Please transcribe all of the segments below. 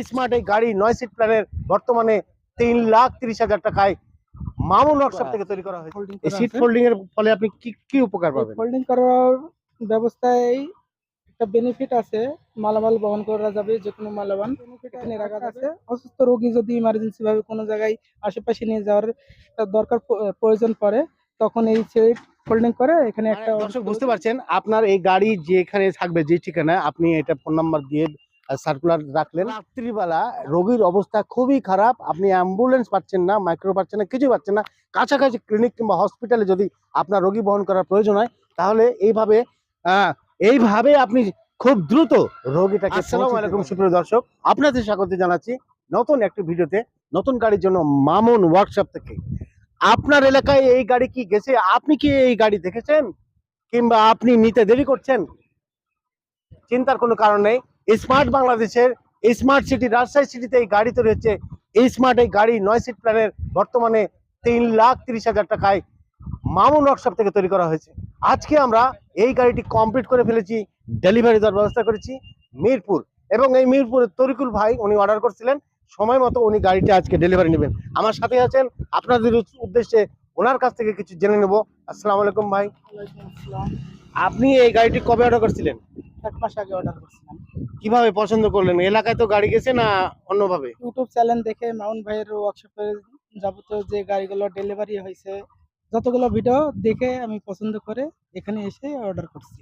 Smart এই গাড়ি 9 seat প্ল্যানের বর্তমানে 3,30,000 টাকায় মামুন ওয়ার্কশপ থেকে তৈরি করা হয়েছে। এই সিট ফোল্ডিং এর ফলে আপনি কি কি উপকার পাবেন? ফোল্ডিং করার ব্যবস্থায় একটা বেনিফিট আছে, মালামাল বহন করা যাবে, যে কোনো মালামাল এখানে রাখা আছে। অসুস্থ রোগী যদি ইমার্জেন্সি ভাবে কোনো জায়গায় আশেপাশে নিয়ে যাওয়ার দরকার প্রয়োজন পড়ে, তখন এই সিট ফোল্ডিং করে এখানে একটা দর্শক বুঝতে পারছেন, আপনার এই গাড়ি যেখানে থাকবে, যে ঠিকানায় আপনি এটা ফোন নাম্বার দিয়ে সার্কুলার রাখলেন, রাত্রিবেলা রোগীর অবস্থা খুবই খারাপ, আপনি অ্যাম্বুলেন্স পাচ্ছেন না, মাইক্রো পাচ্ছেন না, কিছুই পাচ্ছেন না, কাছাকাছি ক্লিনিক কিংবা হসপিটালে যদি আপনার রোগী বহন করার প্রয়োজন হয়, তাহলে এইভাবে আপনি খুব দ্রুত রোগীটাকে। আসসালামু আলাইকুম সুপ্রিয় দর্শক, আপনাদের স্বাগত জানাচ্ছি নতুন একটি ভিডিওতে, নতুন গাড়ির জন্য মামুন ওয়ার্কশপ থেকে। আপনার এলাকায় এই গাড়ি কি গেছে? আপনি কি এই গাড়ি দেখেছেন কিংবা আপনি নিতে দেরি করছেন? চিন্তার কোনো কারণ নেই। স্মার্ট বাংলাদেশের স্মার্ট সিটি রাজশাহী সিটিতে এই গাড়ি তৈরি হচ্ছে। এই স্মার্ট এই গাড়ি 9 সিট প্ল্যানের বর্তমানে 3,30,000 টাকায় মামুন ওয়ার্কশপ থেকে তৈরি করা হয়েছে। আজকে আমরা এই গাড়িটি কমপ্লিট করে ফেলেছি, ডেলিভারি দেওয়ার ব্যবস্থা করেছি মিরপুর, এবং এই মিরপুরের তরিকুল ভাই উনি অর্ডার করছিলেন, সময় মতো উনি গাড়িটি আজকে ডেলিভারি নেবেন। আমার সাথে আছেন, আপনাদের উদ্দেশ্যে ওনার কাছ থেকে কিছু জেনে নেব। আসসালামু আলাইকুম ভাই। আপনি এই গাড়িটি কবে অর্ডার করছিলেন? 1 মাস আগে অর্ডার করছিলাম। কিভাবে পছন্দ করলেন? এলাকায় তো গাড়ি গেছে না অন্যভাবে? ইউটিউব চ্যানেল দেখে মাউন ভাইয়ের ওয়ার্কশপে যাবতীয় যে গাড়িগুলো ডেলিভারি হয়েছে, যতগুলো ভিডিও দেখে আমি পছন্দ করে এখানে এসে অর্ডার করছি।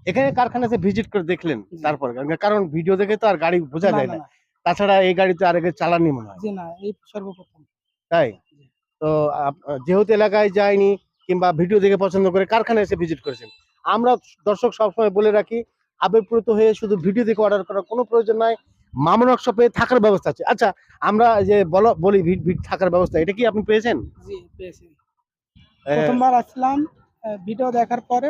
এখানে কারখানাতে ভিজিট করে দেখলেন তারপর? কারণ ভিডিও দেখে তো আর গাড়ি বোঝা যায় না। তাছাড়া এই গাড়িতে আর আগে চালাননি মনে হয়। জি না, এই সর্বপ্রথম। তাই তো যেহেতু এলাকায় যায়নি কিংবা ভিডিও দেখে পছন্দ করে কারখানায় এসে ভিজিট করেছেন, আমরা দর্শক সবসময় বলে রাখি, আবেগপ্রত হয়ে শুধু ভিডিও দেখে অর্ডার করার কোনো প্রয়োজন নাই। মামুন ওয়ার্কশপে থাকার ব্যবস্থা আছে। আচ্ছা, আমরা যে বলি থাকার ব্যবস্থা, এটা কি আপনি পেয়েছেন? জি পেয়েছি। প্রথমবার আসলাম, ভিডিও দেখার পরে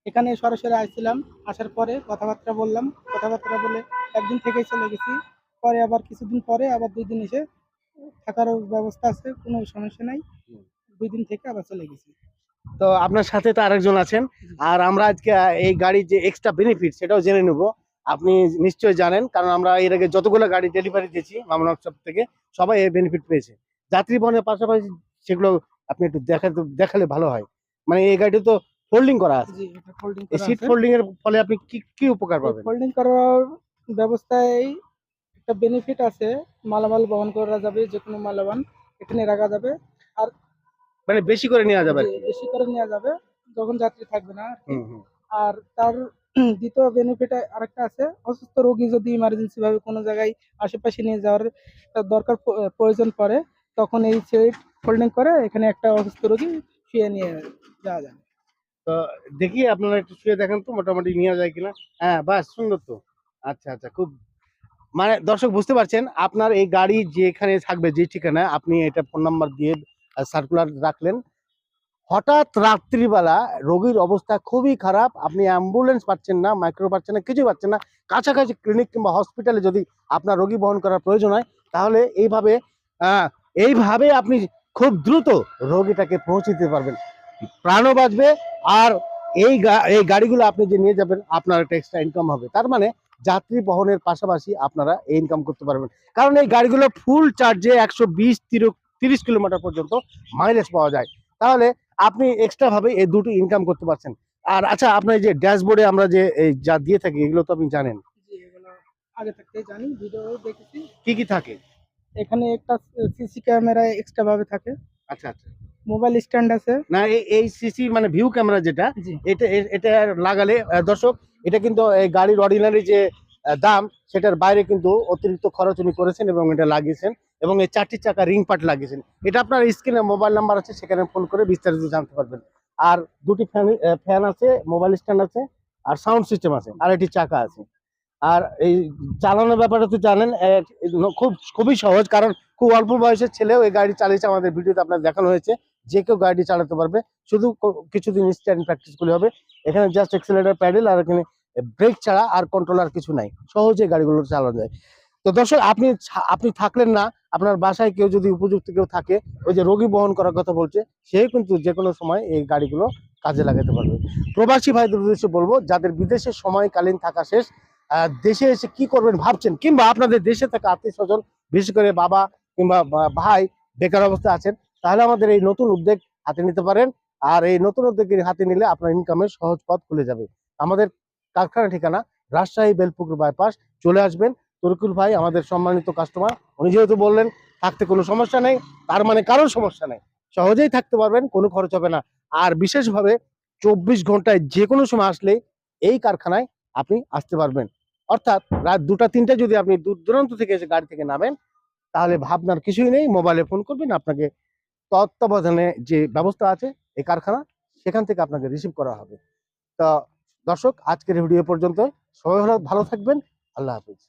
এখানে সরাসরি আসছিলাম। আসার পরে কথাবার্তা বললাম, কথাবার্তা বলে একদিন থেকেই চলে গেছি। পরে আবার কিছুদিন পরে আবার 2 দিন এসে থাকার ব্যবস্থা আছে, কোনো সমস্যা নাই। 2 দিন থেকে আবার চলে গেছি। তো আপনার সাথে তো আরেকজন আছেন, আর আমরা আজকে এই গাড়ির যে এক্সট্রা বেনিফিট সেটাও জেনে নেব। আপনি নিশ্চয়ই জানেন, কারণ আমরা এর আগে যতগুলো গাড়ি ডেলিভারি দিয়েছি মামুন ওয়ার্কশপ থেকে, সবাই এই বেনিফিট পেয়েছে। যাত্রী বহনের পাশাপাশি সেগুলো আপনি একটু দেখালে ভালো হয়। মানে এই গাড়িটা তো ফোল্ডিং করা আছে। জি, এটা ফোল্ডিং এই করা সিট আছে। ফোল্ডিং এর ফলে আপনি কি কি উপকার পাবেন? ফোল্ডিং করার ব্যবস্থায় একটা বেনিফিট আছে, মালামাল বহন করা যাবে, যে কোনো মালামাল এখানে রাখা যাবে। আর মানে বেশি করে নেওয়া যাবে আর কি। বেশি করে নেওয়া যাবে যখন যাত্রী থাকবে না আর কি। হুম হুম। আর তার দ্বিতীয় বেনিফিট আরেকটা আছে, অসুস্থ রোগী যদি ইমার্জেন্সি ভাবে কোনো জায়গায় আশেপাশে নিয়ে যাওয়ার দরকার প্রয়োজন পড়ে, তখন এই সিট ফোল্ডিং করে এখানে একটা অসুস্থ রোগী শুয়ে নিয়ে যাওয়া যায়। তো দেখি আপনারা একটু শুয়ে দেখেন তো মোটামুটি নেওয়া যায় কিনা। হ্যাঁ, বাস সুন্দর তো। আচ্ছা আচ্ছা, খুব মানে দর্শক বুঝতে পারছেন, আপনার এই গাড়ি যেখানে থাকবে, যে ঠিকানায় আপনি এটা ফোন নাম্বার দিয়ে সার্কুলার রাখলেন, হঠাৎ রাত্রিবেলা রোগীর অবস্থা খুবই খারাপ, আপনি অ্যাম্বুলেন্স পাচ্ছেন না, মাইক্রো পাচ্ছেন না, কিছুই পাচ্ছেন না, কাছাকাছি ক্লিনিক কিংবা হসপিটালে যদি আপনার রোগী বহন করার প্রয়োজন হয়, তাহলে এইভাবে আপনি খুব দ্রুত রোগীটাকে পৌঁছে দিতে পারবেন, প্রাণও বাঁচবে। আর এই গাড়িগুলো আপনি যে নিয়ে যাবেন, আপনার একটা এক্সট্রা ইনকাম হবে। তার মানে যাত্রী বহনের পাশাপাশি আপনারা এই ইনকাম করতে পারবেন, কারণ এই গাড়িগুলো ফুল চার্জে 120-30 কিলোমিটার পর্যন্ত মাইলেজ পাওয়া যায়। তাহলে আপনি এক্সট্রা ভাবে এই দুটো ইনকাম করতে পারছেন। আর আচ্ছা, আপনার যে ড্যাশবোর্ডে আমরা যে যা দিয়ে থাকি, এগুলো তো আপনি জানেন জি, এগুলো আগে থেকেই জানি, ভিডিও দেখেছি। কি কি থাকে? এখানে একটা সিসি ক্যামেরা এক্সট্রা ভাবে থাকে। আচ্ছা আচ্ছা। মোবাইল স্ট্যান্ড আছে। না, এই সিসি মানে ভিউ ক্যামেরা যেটা, জি, এটা লাগালে দর্শক, এটা কিন্তু এই গাড়ির অর্ডিনারি যে দাম, সেটার বাইরে কিন্তু অতিরিক্ত খরচ উনি করেছেন এবং এটা লাগিয়েছেন, এবং এই 4টি চাকা রিং পার্ট লাগিয়েছেন। এটা আপনার স্ক্রিনে মোবাইল নাম্বার আছে, সেখানে ফোন করে বিস্তারিত জানতে পারবেন। আর 2টি ফ্যান আছে, মোবাইল স্ট্যান্ড আছে, আর সাউন্ড সিস্টেম আছে, আর একটি চাকা আছে। আর এই চালানোর ব্যাপারে তো জানেন, খুবই সহজ, কারণ খুব অল্প বয়সের ছেলেও এই গাড়ি চালিয়েছে, আমাদের ভিডিওতে আপনার দেখানো হয়েছে। যে কেউ গাড়ি চালাতে পারবে, শুধু কিছুদিন স্ট্যান্ড প্র্যাকটিস করলে হবে। এখানে জাস্ট এক্সেলেটর, প্যাডেল, আর এখানে ব্রেক ছাড়া আর কন্ট্রোলার কিছু নাই, সহজে গাড়িগুলো চালানো যায়। তো দর্শক, আপনি থাকলেন না, আপনার বাসায় কেউ যদি উপযুক্ত কেউ থাকে, ওই যে রোগী বহন করার কথা বলছে, সে কিন্তু যে কোনো সময় এই গাড়িগুলো কাজে লাগাতে পারবে। প্রবাসী ভাইদের উদ্দেশ্যে বলবো, যাদের বিদেশে সময়কালীন থাকা শেষ, দেশে এসে কি করবেন ভাবছেন, কিংবা আপনাদের দেশে থাকা আত্মীয় স্বজন, বিশেষ করে বাবা কিংবা ভাই বেকার অবস্থায় আছেন, তাহলে আমাদের এই নতুন উদ্যোগ হাতে নিতে পারেন। আর এই নতুন উদ্যোগের হাতে নিলে আপনার ইনকামের সহজ পথ খুলে যাবে। আমাদের কারখানা ঠিকানা রাজশাহী বেলপুকুর বাইপাস। চলে আসবেন। তরিকুল ভাই আমাদের সম্মানিত কাস্টমার, উনি যেহেতু বললেন থাকতে কোনো সমস্যা নেই, তার মানে কারোর সমস্যা নেই, সহজেই থাকতে পারবেন, কোনো খরচ হবে না। আর বিশেষভাবে 24 ঘন্টায় যে কোনো সময় আসলে এই কারখানায় আপনি আসতে পারবেন। অর্থাৎ রাত 2টা 3টা যদি আপনি দূর দূরান্ত থেকে এসে গাড়ি থেকে নামেন, তাহলে ভাবনার কিছুই নেই, মোবাইলে ফোন করবেন, আপনাকে তত্ত্বাবধানে যে ব্যবস্থা আছে এই কারখানা, সেখান থেকে আপনাকে রিসিভ করা হবে। তো দর্শক, আজকের ভিডিও পর্যন্ত। সবাই ভালো থাকবেন। আল্লাহ হাফিজ।